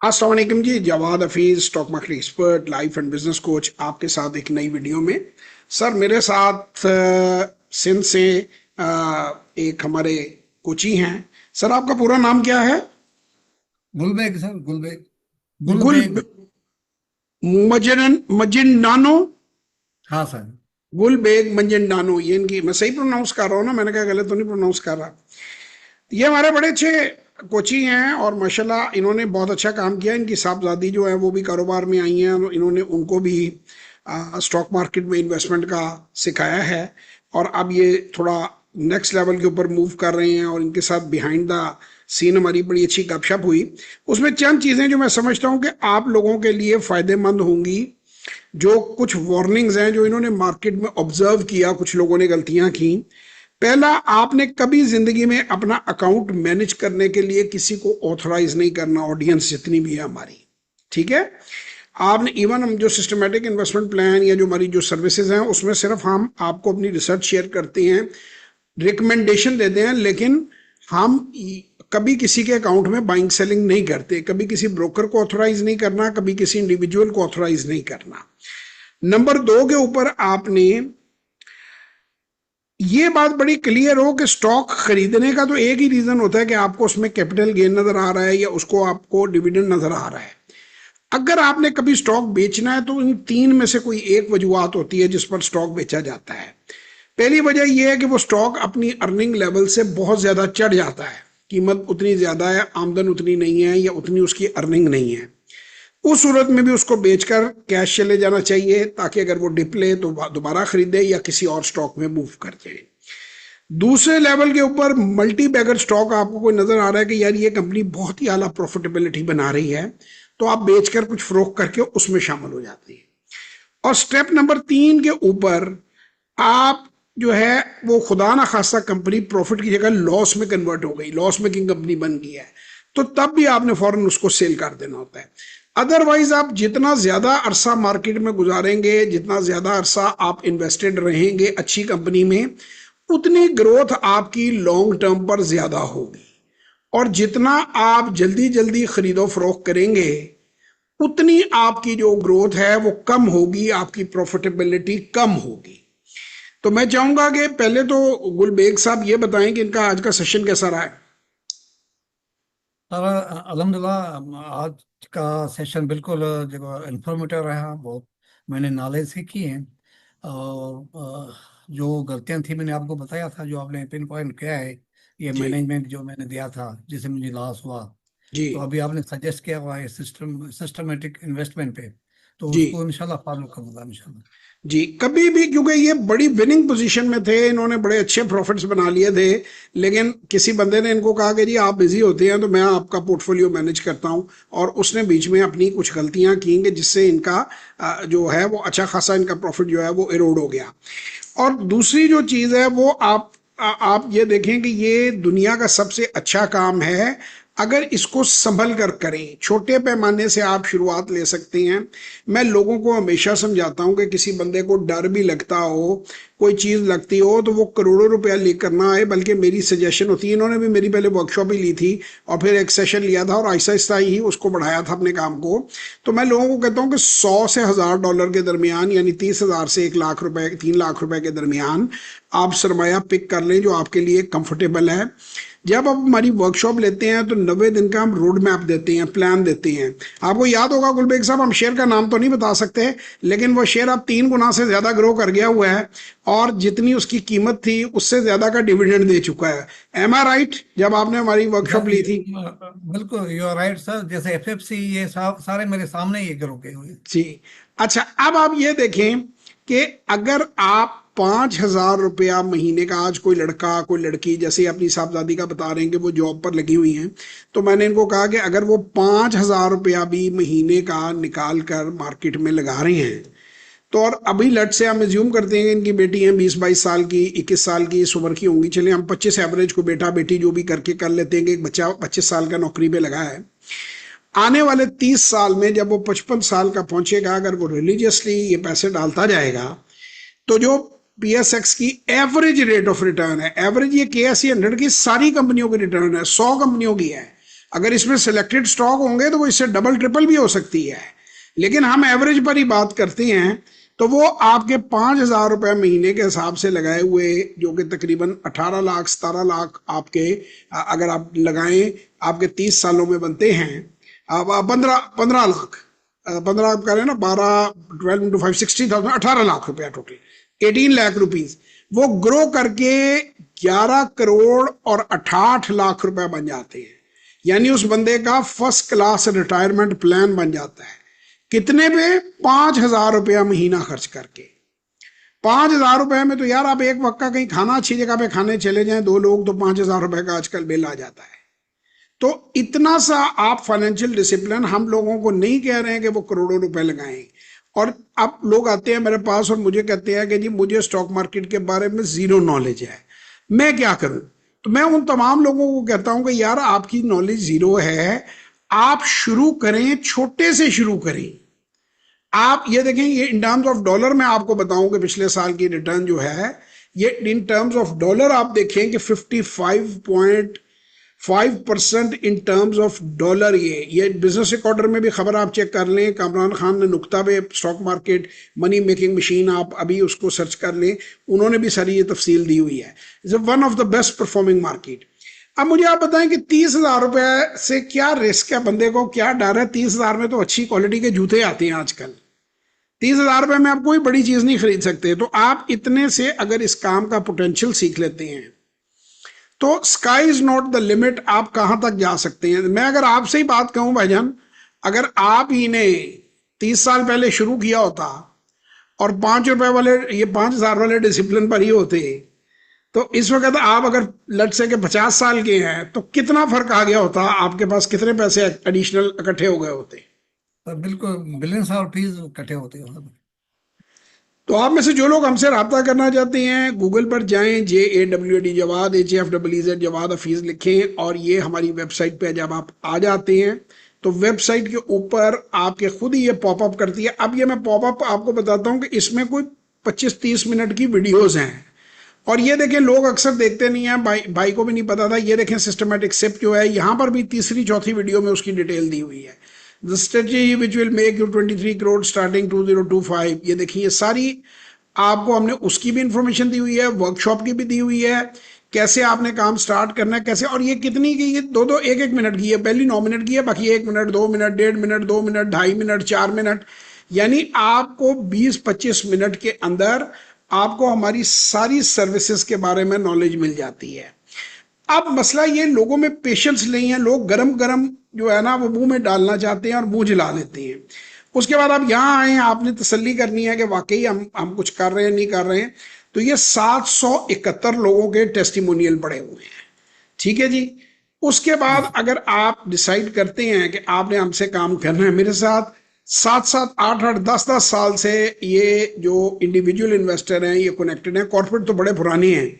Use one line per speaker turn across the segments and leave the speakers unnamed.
अस्सलाम वालेकुम जी। Jawad Hafeez, stock market expert, life and business coach, आपके साथ एक नई वीडियो में। सर मेरे साथ सिंध से एक हमारे कोची हैं। सर आपका पूरा नाम क्या है?
गुलबेग सर, गुलबेग।
गुल
गुलबेग।
मजिंडानो।
हाँ सर।
गुलबेग मंजिंडानो, ये इनकी मैं सही प्रोनाउंस कर रहा हूँ ना? मैंने कहा गलत तो नहीं प्रोनाउंस कर रहा? ये हमारे बड़े अच्छे कोची हैं और माशाल्लाह इन्होंने बहुत अच्छा काम किया। इनकी साहबजादी जो है वो भी कारोबार में आई हैं, इन्होंने उनको भी स्टॉक मार्केट में इन्वेस्टमेंट का सिखाया है और अब ये थोड़ा नेक्स्ट लेवल के ऊपर मूव कर रहे हैं। और इनके साथ बिहाइंड द सीन हमारी बड़ी अच्छी गपशप हुई। उसमें चंद चीज़ें जो मैं समझता हूँ कि आप लोगों के लिए फ़ायदेमंद होंगी। जो कुछ वार्निंग्स हैं जो इन्होंने मार्केट में ऑब्जर्व किया, कुछ लोगों ने गलतियां की। पहला, आपने कभी जिंदगी में अपना अकाउंट मैनेज करने के लिए किसी को ऑथराइज नहीं करना, ऑडियंस जितनी भी है हमारी, ठीक है? आपने इवन हम जो सिस्टमेटिक इन्वेस्टमेंट प्लान या जो हमारी जो सर्विसेज हैं उसमें सिर्फ हम आपको अपनी रिसर्च शेयर करते हैं, रिकमेंडेशन देते हैं, लेकिन हम कभी किसी के अकाउंट में बाइंग सेलिंग नहीं करते। कभी किसी ब्रोकर को ऑथराइज नहीं करना, कभी किसी इंडिविजुअल को ऑथराइज नहीं करना। नंबर दो के ऊपर आपने ये बात बड़ी क्लियर हो कि स्टॉक खरीदने का तो एक ही रीजन होता है कि आपको उसमें कैपिटल गेन नजर आ रहा है या उसको आपको डिविडेंड नजर आ रहा है। अगर आपने कभी स्टॉक बेचना है तो इन तीन में से कोई एक वजूहत होती है जिस पर स्टॉक बेचा जाता है। पहली वजह यह है कि वो स्टॉक अपनी अर्निंग लेवल से बहुत ज्यादा चढ़ जाता है, कीमत उतनी ज्यादा है, आमदन उतनी नहीं है या उतनी उसकी अर्निंग नहीं है। उस सूरत में भी उसको बेचकर कैश चले जाना चाहिए ताकि अगर वो डिप ले तो दोबारा खरीदे या किसी और स्टॉक में मूव कर जाए। दूसरे लेवल के ऊपर मल्टी बैगर स्टॉक आपको कोई नजर आ रहा है कि यार ये कंपनी बहुत ही आला प्रॉफिटेबिलिटी बना रही है, तो आप बेचकर कुछ फरोख करके उसमें शामिल हो जाती है। और स्टेप नंबर तीन के ऊपर आप जो है वो खुदा ना खास्ता कंपनी प्रॉफिट की जगह लॉस में कन्वर्ट हो गई, लॉस मेकिंग कंपनी बन गई है, तो तब भी आपने फौरन उसको सेल कर देना होता है। अदरवाइज आप जितना ज्यादा अरसा मार्केट में गुजारेंगे, जितना ज्यादा अरसा आप इन्वेस्टेड रहेंगे अच्छी कंपनी में, उतनी ग्रोथ आपकी लॉन्ग टर्म पर ज्यादा होगी। और जितना आप जल्दी जल्दी खरीदो फरोख्त करेंगे, उतनी आपकी जो ग्रोथ है वो कम होगी, आपकी प्रॉफिटेबिलिटी कम होगी। तो मैं चाहूंगा कि पहले तो गुलबेग साहब ये बताएं कि इनका आज का सेशन कैसा रहा है।
सर अल्हम्दुलिल्लाह, आज का सेशन बिल्कुल जो इंफॉर्मेटिव रहा। बहुत मैंने नॉलेज सीखी है। और जो गलतियां थी मैंने आपको बताया था, जो आपने पिन पॉइंट किया है। ये
जी
मैनेजमेंट जो मैंने दिया था जिससे मुझे लॉस हुआ,
जी
तो अभी आपने सजेस्ट किया हुआ है सिस्टमेटिक इन्वेस्टमेंट पे, तो
जी
उसको इंशाल्लाह फॉलो करूंगा इंशाल्लाह।
जी। कभी भी, क्योंकि ये बड़ी विनिंग पोजीशन में थे, इन्होंने बड़े अच्छे प्रॉफिट्स बना लिए थे, लेकिन किसी बंदे ने इनको कहा कि जी आप बिजी होते हैं तो मैं आपका पोर्टफोलियो मैनेज करता हूं, और उसने बीच में अपनी कुछ गलतियां की कि जिससे इनका जो है वो अच्छा खासा इनका प्रॉफिट जो है वो इरोड हो गया। और दूसरी जो चीज है वो आप ये देखें कि ये दुनिया का सबसे अच्छा काम है अगर इसको संभल कर करें। छोटे पैमाने से आप शुरुआत ले सकते हैं। मैं लोगों को हमेशा समझाता हूं कि किसी बंदे को डर भी लगता हो, कोई चीज लगती हो, तो वो करोड़ों रुपया लेकर ना आए, बल्कि मेरी सजेशन होती है। इन्होंने भी मेरी पहले वर्कशॉप ही ली थी और फिर एक सेशन लिया था और आहिस्ता आहिस्ता ही उसको बढ़ाया था अपने काम को। तो मैं लोगों को कहता हूं कि 100 से $1000 के दरमियान, यानी 30,000 से 1 लाख रुपए, 3 लाख रुपए के दरमियान आप सरमाया पिक कर लें जो आपके लिए कंफर्टेबल है। जब आप हमारी वर्कशॉप लेते हैं तो 90 दिन का हम रोड मैप देते हैं, प्लान देते हैं। आपको याद होगा गुलबेग साहब, हम शेयर का नाम तो नहीं बता सकते, लेकिन वो शेयर अब 3 गुना से ज्यादा ग्रो कर गया हुआ है और जितनी उसकी कीमत थी उससे ज्यादा का डिविडेंड दे चुका है। एम आई राइट? जब आपने हमारी वर्कशॉप ली थी।
बिल्कुल यू आर राइट सर। जैसे एफएफसी, ये सारे मेरे सामने ही ये रुके हुए।
जी। अच्छा, अब आप ये देखें कि अगर आप 5,000 रुपया महीने का, आज कोई लड़का कोई लड़की जैसे अपनी साहबजादी का बता रहे हैं कि वो जॉब पर लगी हुई हैं, तो मैंने इनको कहा कि अगर वो 5,000 रुपया भी महीने का निकाल कर मार्केट में लगा रहे हैं, तो और अभी लट से हम एज्यूम करते हैं कि इनकी बेटी है 20-22 साल की, 21 साल की इस उम्र की होंगी, चलिए हम 25 एवरेज को बेटा बेटी जो भी करके कर लेते हैं कि एक बच्चा 25 साल का नौकरी पे लगा है। आने वाले 30 साल में जब वो 55 साल का पहुंचेगा, अगर वो रिलीजियसली ये पैसे डालता जाएगा, तो जो पीएसएक्स की एवरेज रेट ऑफ रिटर्न है, एवरेज ये के एस 100 की सारी कंपनियों की रिटर्न है, 100 कंपनियों की है, अगर इसमें सिलेक्टेड स्टॉक होंगे तो वो इससे डबल ट्रिपल भी हो सकती है, लेकिन हम एवरेज पर ही बात करते हैं। तो वो आपके 5,000 रुपये महीने के हिसाब से लगाए हुए, जो कि तकरीबन 18 लाख 17 लाख आपके, अगर आप लगाएं, आपके 30 सालों में बनते हैं। अब 15 लाख, 15 आप करें ना, 12 12 इंटू 5 60,000, 18 लाख रुपया टोटल, 18 लाख रुपीज, वो ग्रो करके 11 करोड़ और 68 लाख रुपया बन जाते हैं। यानी उस बंदे का फर्स्ट क्लास रिटायरमेंट प्लान बन जाता है। कितने पे? 5,000 रुपया महीना खर्च करके। 5,000 रुपए में तो यार आप एक वक्त का कहीं खाना अच्छी जगह पे खाने चले जाएं 2 लोग, तो 5,000 रुपए का आजकल बिल आ जाता है। तो इतना सा आप फाइनेंशियल डिसिप्लिन, हम लोगों को नहीं कह रहे हैं कि वो करोड़ों रुपए लगाएं। और अब लोग आते हैं मेरे पास और मुझे कहते हैं कि जी मुझे स्टॉक मार्केट के बारे में जीरो नॉलेज है, मैं क्या करूं? तो मैं उन तमाम लोगों को कहता हूं कि यार आपकी नॉलेज जीरो है, आप शुरू करें, छोटे से शुरू करें। आप ये देखें, ये इन टर्म्स ऑफ डॉलर में आपको बताऊं कि पिछले साल की रिटर्न जो है, ये इन टर्म्स ऑफ डॉलर आप देखें कि 55.5% इन टर्म्स ऑफ डॉलर। ये बिजनेस रिकॉर्डर में भी खबर आप चेक कर लें, कामरान खान ने नुक्ता पे stock market money making machine, आप अभी उसको सर्च कर लें, उन्होंने भी सारी ये तफसील दी हुई है। Is one of the best performing market. अब मुझे आप बताएं कि 30,000 रुपए से क्या रिस्क है, बंदे को क्या डर है? 30,000 में तो अच्छी क्वालिटी के जूते आते हैं आजकल। 30,000 रुपए में आप कोई बड़ी चीज नहीं खरीद सकते। तो आप इतने से अगर इस काम का पोटेंशियल सीख लेते हैं तो sky is not the limit, आप कहां तक जा सकते हैं। मैं अगर आपसे ही बात कहूं भाईजान, अगर आप ही ने 30 साल पहले शुरू किया होता और 5 रुपए वाले, ये 5,000 वाले डिसिप्लिन पर ही होते, तो इस वक्त आप अगर लट से के 50 साल के हैं तो कितना फर्क आ गया होता, आपके पास कितने पैसे एडिशनल इकट्ठे हो गए होते।
तो बिल्कुल बिलियंस और फीस इकट्ठे होते हैं।
तो आप में से जो लोग हमसे रब्ता करना चाहते हैं, गूगल पर जाएं, JAWAD जवाद, HAFEEZ जवाद हफीज लिखें, और ये हमारी वेबसाइट पे जब आप आ जाते हैं तो वेबसाइट के ऊपर आपके खुद ही ये पॉपअप करती है। अब ये मैं पॉपअप आपको बताता हूँ कि इसमें कोई 25-30 मिनट की वीडियोज हैं, और ये देखें लोग अक्सर देखते नहीं है, भाई को भी नहीं पता था। ये देखें सिस्टमेटिक सिप जो है, यहाँ पर भी तीसरी चौथी वीडियो में उसकी डिटेल दी हुई है। The strategy which will make you 23 crore starting 2025, ये देखिए, ये सारी आपको हमने उसकी भी इंफॉर्मेशन दी हुई है, वर्कशॉप की भी दी हुई है, कैसे आपने काम स्टार्ट करना है, कैसे। और ये कितनी की, ये 2-2 1-1 मिनट की है, पहली 9 मिनट की है, बाकी 1 minute 2 minute 1.5 minute 2 minute 2.5 minute 4 minute, यानी आपको 20-25 मिनट के अंदर आपको हमारी सारी सर्विसेज के बारे में नॉलेज मिल जाती है। अब मसला ये, लोगों में पेशेंस नहीं है, लोग गरम गरम जो है ना वो मुंह में डालना चाहते हैं और मुंह जला लेते हैं। उसके बाद आप यहाँ आए, आपने तसल्ली करनी है कि वाकई हम कुछ कर रहे हैं नहीं कर रहे हैं। तो ये 771 लोगों के टेस्टिमोनियल पड़े हुए हैं, ठीक है जी। उसके बाद अगर आप डिसाइड करते हैं कि आपने हमसे काम करना है, मेरे साथ 7-7 8-8 10-10 साल से ये जो इंडिविजुअल इन्वेस्टर हैं ये कनेक्टेड हैं। कॉर्पोरेट तो बड़े पुराने हैं,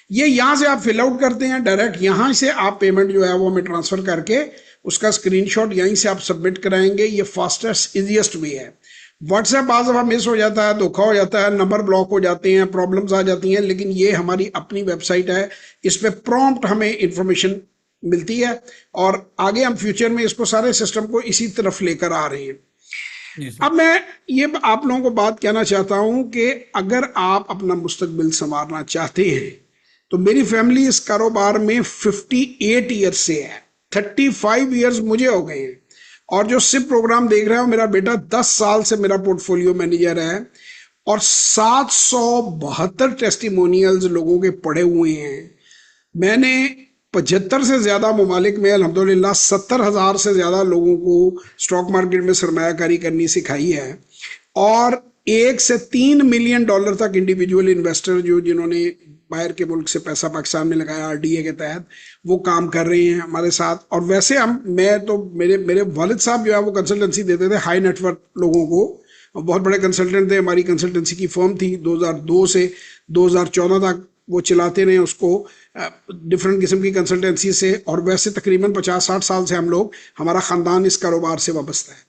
ये यहाँ से आप फिल आउट करते हैं डायरेक्ट, यहाँ से आप पेमेंट जो है वो हमें ट्रांसफर करके उसका स्क्रीनशॉट यहीं से आप सबमिट कराएंगे। ये फास्टेस्ट इजीएस्ट वे है। व्हाट्सएप बाज़ दफ़ा मिस हो जाता है, धोखा हो जाता है, नंबर ब्लॉक हो जाते हैं, प्रॉब्लम्स आ जाती हैं, लेकिन ये हमारी अपनी वेबसाइट है, इस पर प्रॉम्प्ट हमें इंफॉर्मेशन मिलती है, और आगे हम फ्यूचर में इसको सारे सिस्टम को इसी तरफ लेकर आ रहे हैं। अब मैं ये आप लोगों को बात कहना चाहता हूं कि अगर आप अपना मुस्तकबिल संवारना चाहते हैं तो मेरी फैमिली इस कारोबार में 58 ईयर्स से है, 35 ईयर्स मुझे हो गए हैं, और जो सिप प्रोग्राम देख रहा है मेरा बेटा 10 साल से मेरा पोर्टफोलियो मैनेजर है, और 772 टेस्टिमोनियल्स लोगों के पड़े हुए हैं। मैंने 75 से ज्यादा ममालिक में अल्हम्दुलिल्लाह 70,000 से ज्यादा लोगों को स्टॉक मार्केट में सरमायाकारी करनी सिखाई है, और 1 से 3 मिलियन डॉलर तक इंडिविजुअल इन्वेस्टर जो जिन्होंने बाहर के मुल्क से पैसा पाकिस्तान में लगाया RDA के तहत, वो काम कर रहे हैं हमारे साथ। और वैसे मैं तो मेरे वालिद साहब जो है वो कंसल्टेंसी देते थे हाई नेटवर्क लोगों को, बहुत बड़े कंसल्टेंट थे। हमारी कंसल्टेंसी की फर्म थी, 2002 से 2014 तक वो चलाते रहे उसको, डिफरेंट किस्म की कंसल्टेंसी से। और वैसे तकरीबन 50-60 साल से हम लोग, हमारा ख़ानदान इस कारोबार से वाबस्ता है।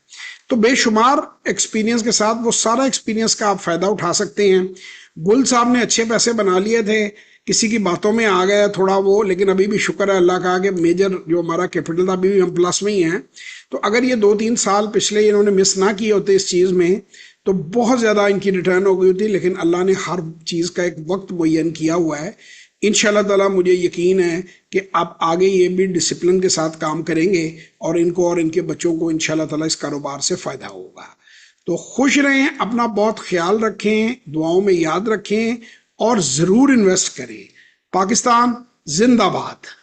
तो बेशुमार एक्सपीरियंस के साथ वो सारा एक्सपीरियंस का आप फ़ायदा उठा सकते हैं। गुल साहब ने अच्छे पैसे बना लिए थे किसी की बातों में आ गया थोड़ा वो, लेकिन अभी भी शुक्र है अल्लाह का कि मेजर जो हमारा कैपिटल था अभी भी हम प्लस में ही हैं। तो अगर ये 2-3 साल पिछले इन्होंने मिस ना किए होते इस चीज़ में तो बहुत ज़्यादा इनकी रिटर्न हो गई होती, लेकिन अल्लाह ने हर चीज़ का एक वक्त मुय्यन किया हुआ है। इंशाल्लाह ताला मुझे यकीन है कि आप आगे ये भी डिसिप्लिन के साथ काम करेंगे और इनको और इनके बच्चों को इंशाल्लाह ताला इस कारोबार से फ़ायदा होगा। तो खुश रहें, अपना बहुत ख्याल रखें, दुआओं में याद रखें और ज़रूर इन्वेस्ट करें। पाकिस्तान जिंदाबाद।